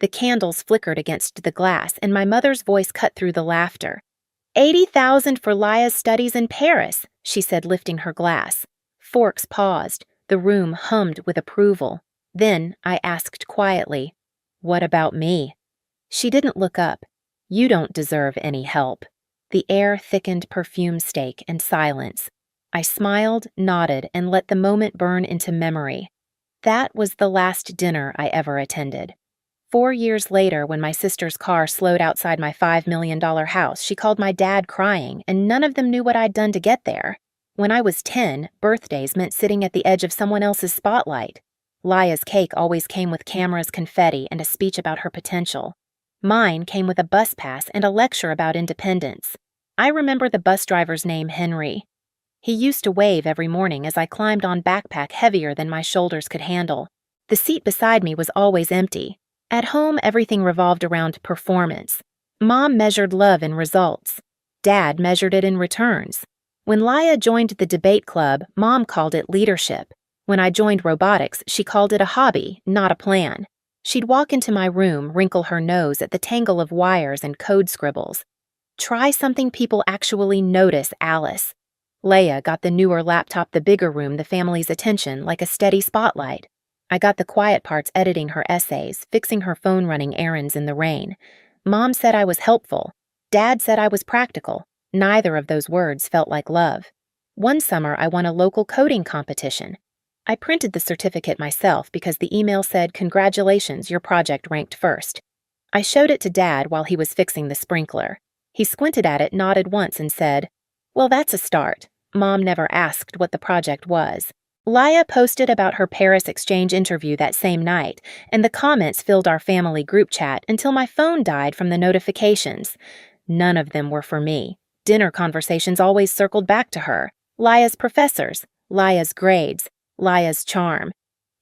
The candles flickered against the glass, and my mother's voice cut through the laughter. 80,000 for Laya's studies in Paris, she said, lifting her glass. Forks paused. The room hummed with approval. Then I asked quietly, "What about me?" She didn't look up. "You don't deserve any help." The air thickened perfume steak and silence. I smiled, nodded, and let the moment burn into memory. That was the last dinner I ever attended. 4 years later, when my sister's car slowed outside my $5 million house, she called my dad crying, and none of them knew what I'd done to get there. When I was 10, birthdays meant sitting at the edge of someone else's spotlight. Laya's cake always came with cameras, confetti, and a speech about her potential. Mine came with a bus pass and a lecture about independence. I remember the bus driver's name, Henry. He used to wave every morning as I climbed on backpack heavier than my shoulders could handle. The seat beside me was always empty. At home, everything revolved around performance. Mom measured love in results. Dad measured it in returns. When Laya joined the debate club, Mom called it leadership. When I joined robotics, she called it a hobby, not a plan. She'd walk into my room, wrinkle her nose at the tangle of wires and code scribbles. "Try something people actually notice, Alice." Leia got the newer laptop, the bigger room, the family's attention, like a steady spotlight. I got the quiet parts, editing her essays, fixing her phone, running errands in the rain. Mom said I was helpful. Dad said I was practical. Neither of those words felt like love. One summer, I won a local coding competition. I printed the certificate myself because the email said, "Congratulations, your project ranked first." I showed it to Dad while he was fixing the sprinkler. He squinted at it, nodded once, and said, "Well, that's a start." Mom never asked what the project was. Laya posted about her Paris exchange interview that same night, and the comments filled our family group chat until my phone died from the notifications. None of them were for me. Dinner conversations always circled back to her. Laya's professors, Laya's grades, Laya's charm.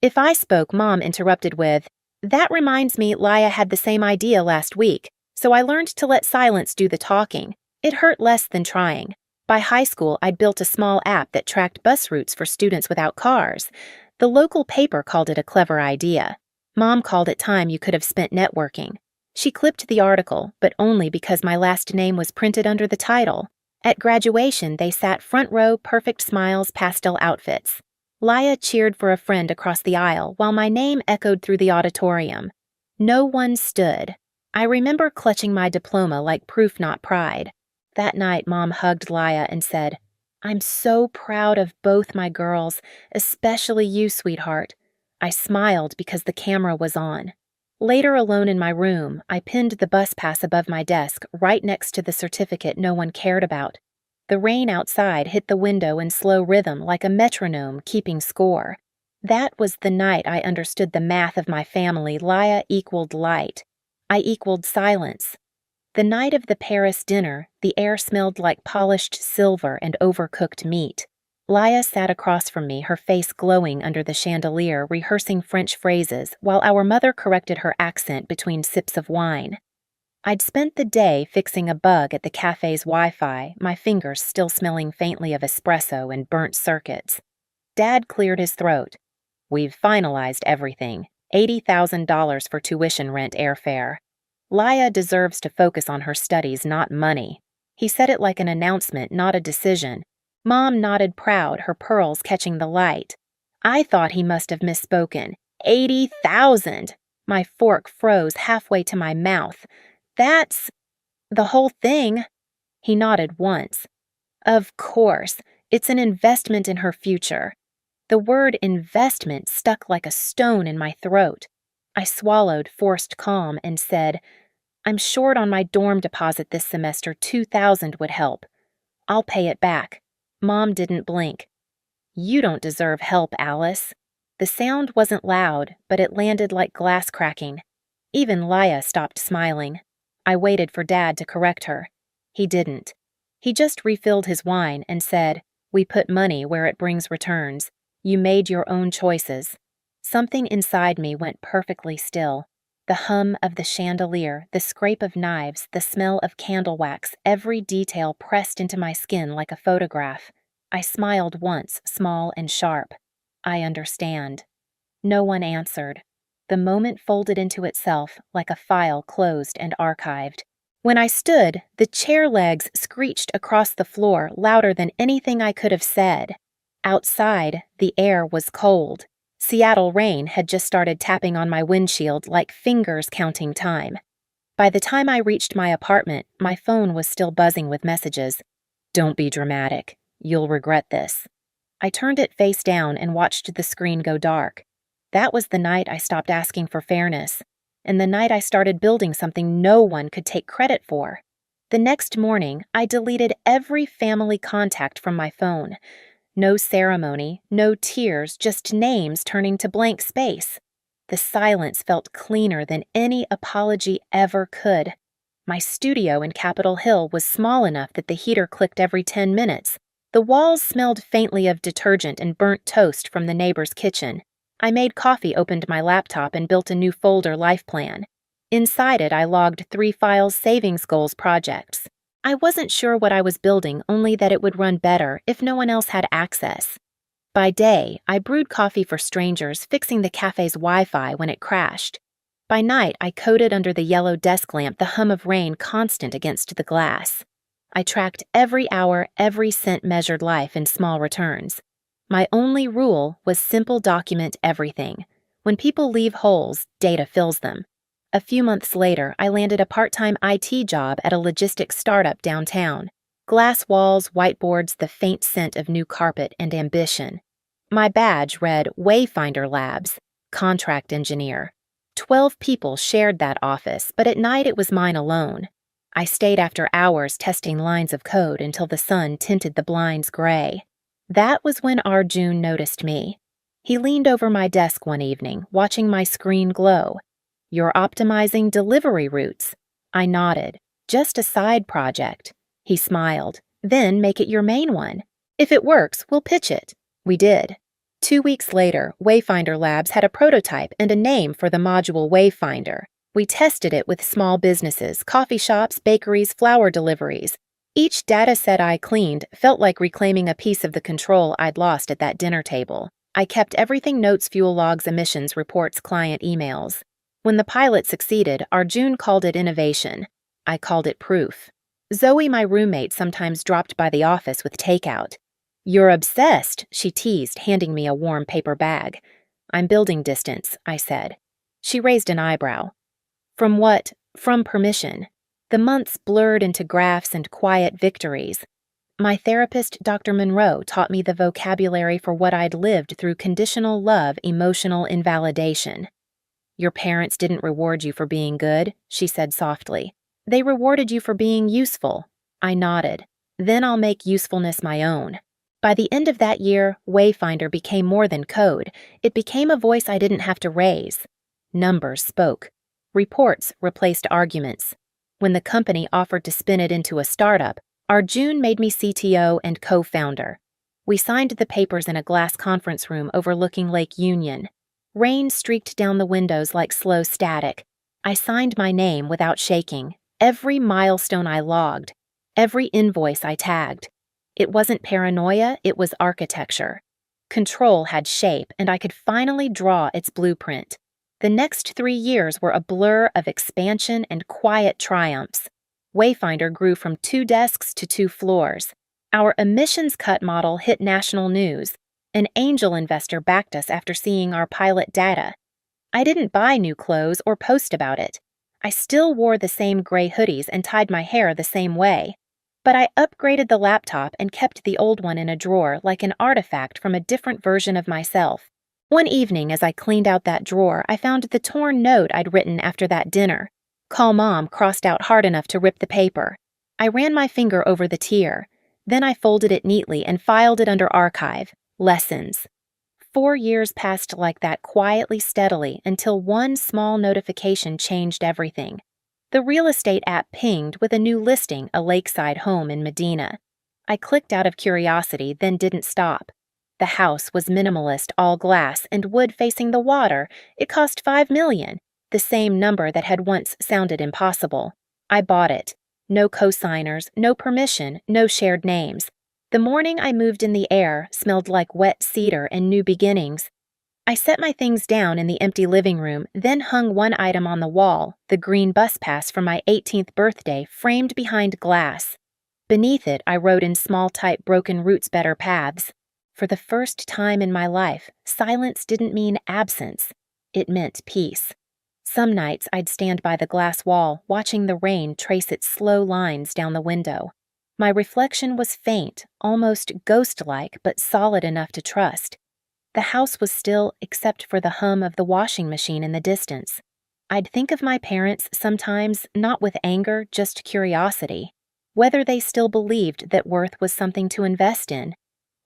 If I spoke, Mom interrupted with, "That reminds me, Laya had the same idea last week, so I learned to let silence do the talking. It hurt less than trying." By high school, I'd built a small app that tracked bus routes for students without cars. The local paper called it a clever idea. Mom called it time you could have spent networking. She clipped the article, but only because my last name was printed under the title. At graduation, they sat front row, perfect smiles, pastel outfits. Laya cheered for a friend across the aisle while my name echoed through the auditorium. No one stood. I remember clutching my diploma like proof, not pride. That night, Mom hugged Laya and said, "I'm so proud of both my girls, especially you, sweetheart." I smiled because the camera was on. Later, alone in my room, I pinned the bus pass above my desk, right next to the certificate no one cared about. The rain outside hit the window in slow rhythm like a metronome keeping score. That was the night I understood the math of my family. Laya equaled light. I equaled silence. The night of the Paris dinner, the air smelled like polished silver and overcooked meat. Laya sat across from me, her face glowing under the chandelier, rehearsing French phrases, while our mother corrected her accent between sips of wine. I'd spent the day fixing a bug at the cafe's Wi-Fi, my fingers still smelling faintly of espresso and burnt circuits. Dad cleared his throat. "We've finalized everything. $80,000 for tuition, rent, airfare. Laya deserves to focus on her studies, not money." He said it like an announcement, not a decision. Mom nodded proud, her pearls catching the light. I thought he must have misspoken. 80,000! My fork froze halfway to my mouth. "That's the whole thing." He nodded once. "Of course, it's an investment in her future." The word investment stuck like a stone in my throat. I swallowed, forced calm, and said, "I'm short on my dorm deposit this semester. 2,000 would help. I'll pay it back." Mom didn't blink. "You don't deserve help, Alice." The sound wasn't loud, but it landed like glass cracking. Even Laya stopped smiling. I waited for Dad to correct her. He didn't. He just refilled his wine and said, "We put money where it brings returns. You made your own choices." Something inside me went perfectly still. The hum of the chandelier, the scrape of knives, the smell of candle wax, every detail pressed into my skin like a photograph. I smiled once, small and sharp. "I understand." No one answered. The moment folded into itself like a file closed and archived. When I stood, the chair legs screeched across the floor louder than anything I could have said. Outside, the air was cold. Seattle rain had just started tapping on my windshield like fingers counting time. By the time I reached my apartment, my phone was still buzzing with messages. "Don't be dramatic. You'll regret this." I turned it face down and watched the screen go dark. That was the night I stopped asking for fairness, and the night I started building something no one could take credit for. The next morning, I deleted every family contact from my phone. No ceremony, no tears, just names turning to blank space. The silence felt cleaner than any apology ever could. My studio in Capitol Hill was small enough that the heater clicked every 10 minutes. The walls smelled faintly of detergent and burnt toast from the neighbor's kitchen. I made coffee, opened my laptop, and built a new folder life plan. Inside it, I logged 3 files savings goals projects. I wasn't sure what I was building, only that it would run better if no one else had access. By day, I brewed coffee for strangers, fixing the cafe's Wi-Fi when it crashed. By night, I coded under the yellow desk lamp, the hum of rain constant against the glass. I tracked every hour, every cent measured life in small returns. My only rule was simple document everything. When people leave holes, data fills them. A few months later, I landed a part-time IT job at a logistics startup downtown. Glass walls, whiteboards, the faint scent of new carpet, and ambition. My badge read Wayfinder Labs, contract engineer. 12 people shared that office, but at night it was mine alone. I stayed after hours testing lines of code until the sun tinted the blinds gray. That was when Arjun noticed me. He leaned over my desk one evening, watching my screen glow. "You're optimizing delivery routes." I nodded. "Just a side project." He smiled. "Then make it your main one. If it works, we'll pitch it." We did. 2 weeks later, Wayfinder Labs had a prototype and a name for the module Wayfinder. We tested it with small businesses, coffee shops, bakeries, flower deliveries. Each data set I cleaned felt like reclaiming a piece of the control I'd lost at that dinner table. I kept everything: notes, fuel logs, emissions reports, client emails. When the pilot succeeded, Arjun called it innovation. I called it proof. Zoe, my roommate, sometimes dropped by the office with takeout. "You're obsessed," she teased, handing me a warm paper bag. "I'm building distance," I said. She raised an eyebrow. "From what?" "From permission." The months blurred into graphs and quiet victories. My therapist, Dr. Monroe, taught me the vocabulary for what I'd lived through: conditional love, emotional invalidation. "Your parents didn't reward you for being good," she said softly. "They rewarded you for being useful." I nodded. "Then I'll make usefulness my own." By the end of that year, Wayfinder became more than code. It became a voice I didn't have to raise. Numbers spoke. Reports replaced arguments. When the company offered to spin it into a startup, Arjun made me CTO and co-founder. We signed the papers in a glass conference room overlooking Lake Union. Rain streaked down the windows like slow static. I signed my name without shaking. Every milestone I logged. Every invoice I tagged. It wasn't paranoia, it was architecture. Control had shape, and I could finally draw its blueprint. The next 3 years were a blur of expansion and quiet triumphs. Wayfinder grew from 2 desks to 2 floors. Our emissions cut model hit national news. An angel investor backed us after seeing our pilot data. I didn't buy new clothes or post about it. I still wore the same gray hoodies and tied my hair the same way. But I upgraded the laptop and kept the old one in a drawer like an artifact from a different version of myself. One evening, as I cleaned out that drawer, I found the torn note I'd written after that dinner. "Call Mom," crossed out hard enough to rip the paper. I ran my finger over the tear. Then I folded it neatly and filed it under Archive. Lessons. 4 years passed like that, quietly, steadily, until one small notification changed everything. The real estate app pinged with a new listing, a lakeside home in Medina. I clicked out of curiosity, then didn't stop. The house was minimalist, all glass and wood facing the water. It cost $5 million, the same number that had once sounded impossible. I bought it. No co-signers, no permission, no shared names. The morning I moved in, the air smelled like wet cedar and new beginnings. I set my things down in the empty living room, then hung one item on the wall, the green bus pass for my 18th birthday, framed behind glass. Beneath it, I wrote in small type broken roots better paths. For the first time in my life, silence didn't mean absence. It meant peace. Some nights I'd stand by the glass wall, watching the rain trace its slow lines down the window. My reflection was faint, almost ghost-like, but solid enough to trust. The house was still except for the hum of the washing machine in the distance. I'd think of my parents sometimes, not with anger, just curiosity. Whether they still believed that worth was something to invest in.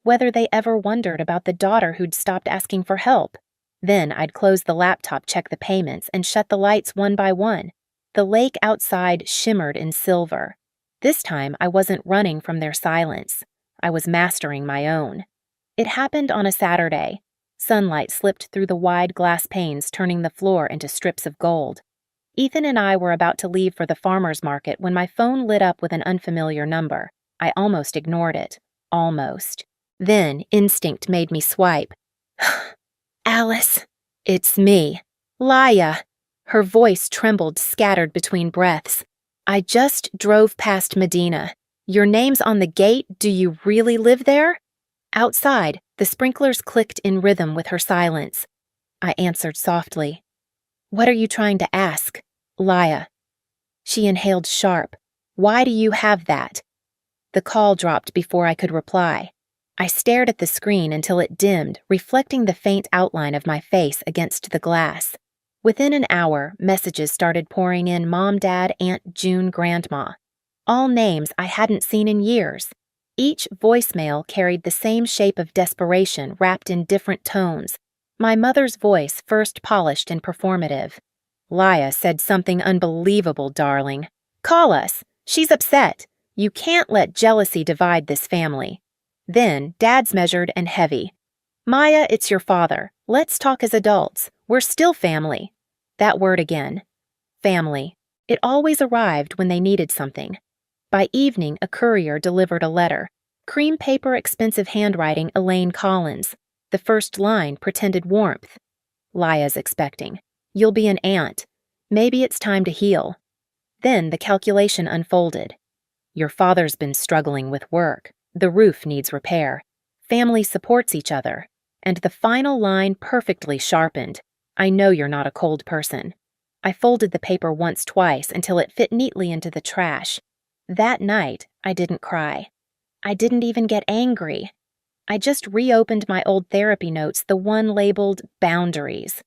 Whether they ever wondered about the daughter who'd stopped asking for help. Then I'd close the laptop, check the payments, and shut the lights one by one. The lake outside shimmered in silver. This time I wasn't running from their silence. I was mastering my own. It happened on a Saturday. Sunlight slipped through the wide glass panes, turning the floor into strips of gold. Ethan and I were about to leave for the farmer's market when my phone lit up with an unfamiliar number. I almost ignored it. Almost. Then instinct made me swipe. Alice. It's me. Laya. Her voice trembled, scattered between breaths. I just drove past Medina. Your name's on the gate. Do you really live there? Outside, the sprinklers clicked in rhythm with her silence. I answered softly. What are you trying to ask? Laya. She inhaled sharp. Why do you have that? The call dropped before I could reply. I stared at the screen until it dimmed, reflecting the faint outline of my face against the glass. Within an hour, messages started pouring in: Mom, Dad, Aunt June, Grandma. All names I hadn't seen in years. Each voicemail carried the same shape of desperation wrapped in different tones. My mother's voice first polished and performative. Laya said something unbelievable, darling. Call us. She's upset. You can't let jealousy divide this family. Then, Dad's measured and heavy. Maya, it's your father. Let's talk as adults. We're still family. That word again. Family. It always arrived when they needed something. By evening, a courier delivered a letter. Cream paper, expensive handwriting, Elaine Collins. The first line pretended warmth. Laya's expecting. You'll be an aunt. Maybe it's time to heal. Then the calculation unfolded. Your father's been struggling with work. The roof needs repair. Family supports each other. And the final line perfectly sharpened. I know you're not a cold person. I folded the paper once, twice, until it fit neatly into the trash. That night, I didn't cry. I didn't even get angry. I just reopened my old therapy notes, the one labeled Boundaries.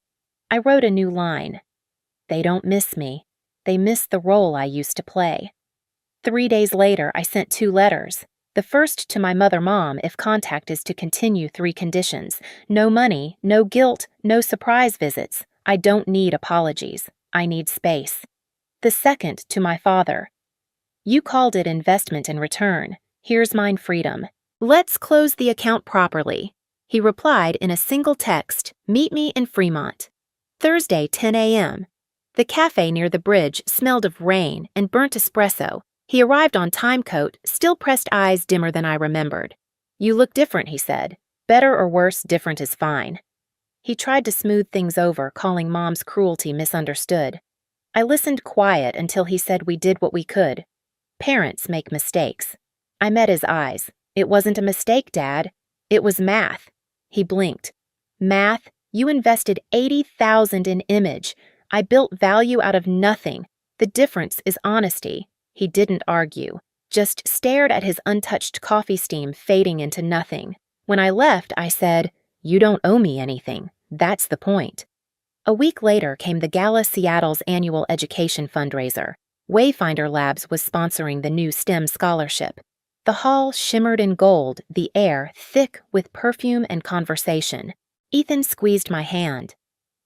I wrote a new line. They don't miss me. They miss the role I used to play. 3 days later, I sent 2 letters. The first to my mother-mom, if contact is to continue, 3 conditions. No money, no guilt, no surprise visits. I don't need apologies. I need space. The second to my father. You called it investment in return. Here's mine freedom. Let's close the account properly. He replied in a single text, meet me in Fremont. Thursday, 10 a.m. The cafe near the bridge smelled of rain and burnt espresso. He arrived on timecoat, still pressed eyes dimmer than I remembered. You look different, he said. Better or worse, different is fine. He tried to smooth things over, calling Mom's cruelty misunderstood. I listened quiet until he said we did what we could. Parents make mistakes. I met his eyes. It wasn't a mistake, Dad. It was math. He blinked. Math? You invested $80,000 in image. I built value out of nothing. The difference is honesty. He didn't argue, just stared at his untouched coffee steam fading into nothing. When I left, I said, you don't owe me anything. That's the point. A week later came the Gala Seattle's annual education fundraiser. Wayfinder Labs was sponsoring the new STEM scholarship. The hall shimmered in gold, the air thick with perfume and conversation. Ethan squeezed my hand.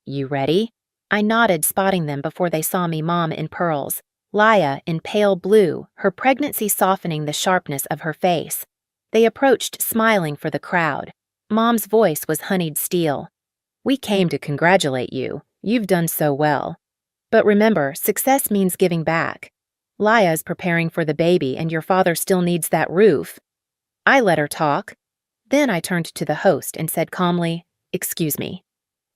You ready? I nodded, spotting them before they saw me, Mom in pearls. Laya in pale blue, her pregnancy softening the sharpness of her face. They approached, smiling for the crowd. Mom's voice was honeyed steel. We came to congratulate you. You've done so well. But remember, success means giving back. Laya's preparing for the baby, and your father still needs that roof. I let her talk. Then I turned to the host and said calmly, excuse me.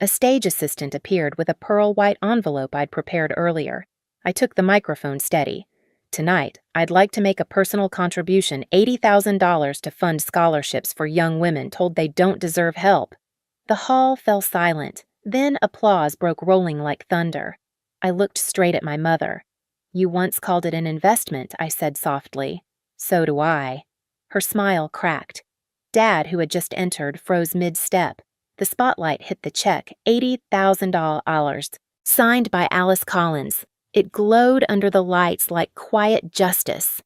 A stage assistant appeared with a pearl-white envelope I'd prepared earlier. I took the microphone steady. Tonight, I'd like to make a personal contribution, $80,000 to fund scholarships for young women told they don't deserve help. The hall fell silent. Then applause broke rolling like thunder. I looked straight at my mother. You once called it an investment, I said softly. So do I. Her smile cracked. Dad, who had just entered, froze mid-step. The spotlight hit the check, $80,000, signed by Alice Collins. It glowed under the lights like quiet justice.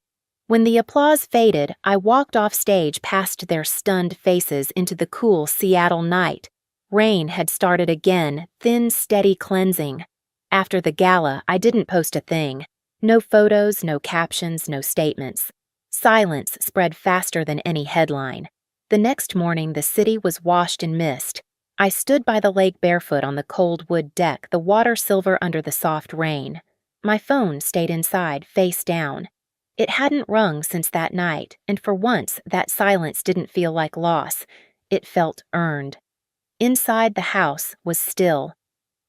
When the applause faded, I walked off stage past their stunned faces into the cool Seattle night. Rain had started again, thin, steady cleansing. After the gala, I didn't post a thing. No photos, no captions, no statements. Silence spread faster than any headline. The next morning, the city was washed in mist. I stood by the lake barefoot on the cold wood deck, the water silver under the soft rain. My phone stayed inside, face down. It hadn't rung since that night, and for once, that silence didn't feel like loss. It felt earned. Inside the house was still.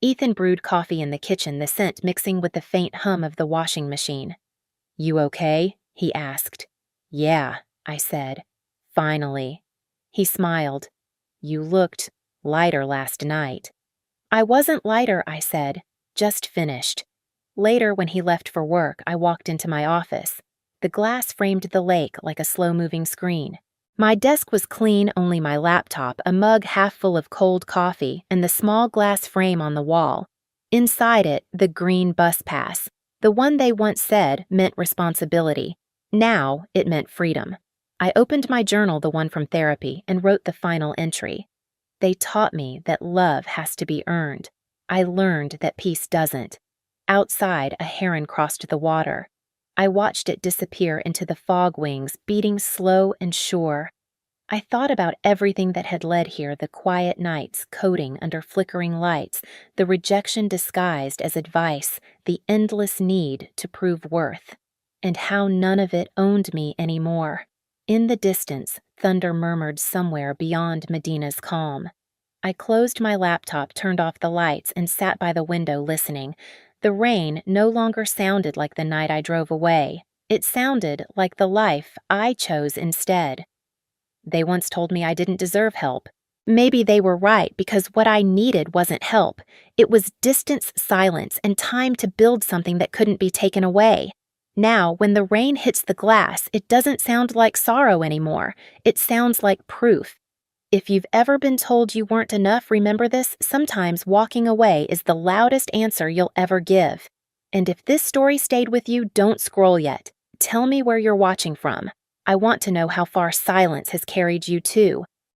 Ethan brewed coffee in the kitchen, the scent mixing with the faint hum of the washing machine. You okay? He asked. Yeah, I said. Finally. He smiled. You looked lighter last night. I wasn't lighter, I said. Just finished. Later, when he left for work, I walked into my office. The glass framed the lake like a slow-moving screen. My desk was clean, only my laptop, a mug half full of cold coffee, and the small glass frame on the wall. Inside it, the green bus pass. The one they once said meant responsibility. Now, it meant freedom. I opened my journal, the one from therapy, and wrote the final entry. They taught me that love has to be earned. I learned that peace doesn't. Outside, a heron crossed the water. I watched it disappear into the fog wings, beating slow and sure. I thought about everything that had led here, the quiet nights, coding under flickering lights, the rejection disguised as advice, the endless need to prove worth, and how none of it owned me anymore. In the distance, thunder murmured somewhere beyond Medina's calm. I closed my laptop, turned off the lights, and sat by the window listening. The rain no longer sounded like the night I drove away. It sounded like the life I chose instead. They once told me I didn't deserve help. Maybe they were right, because what I needed wasn't help. It was distance, silence, and time to build something that couldn't be taken away. Now, when the rain hits the glass, it doesn't sound like sorrow anymore. It sounds like proof. If you've ever been told you weren't enough, remember this: sometimes walking away is the loudest answer you'll ever give. And if this story stayed with you, don't scroll yet. Tell me where you're watching from. I want to know how far silence has carried you too.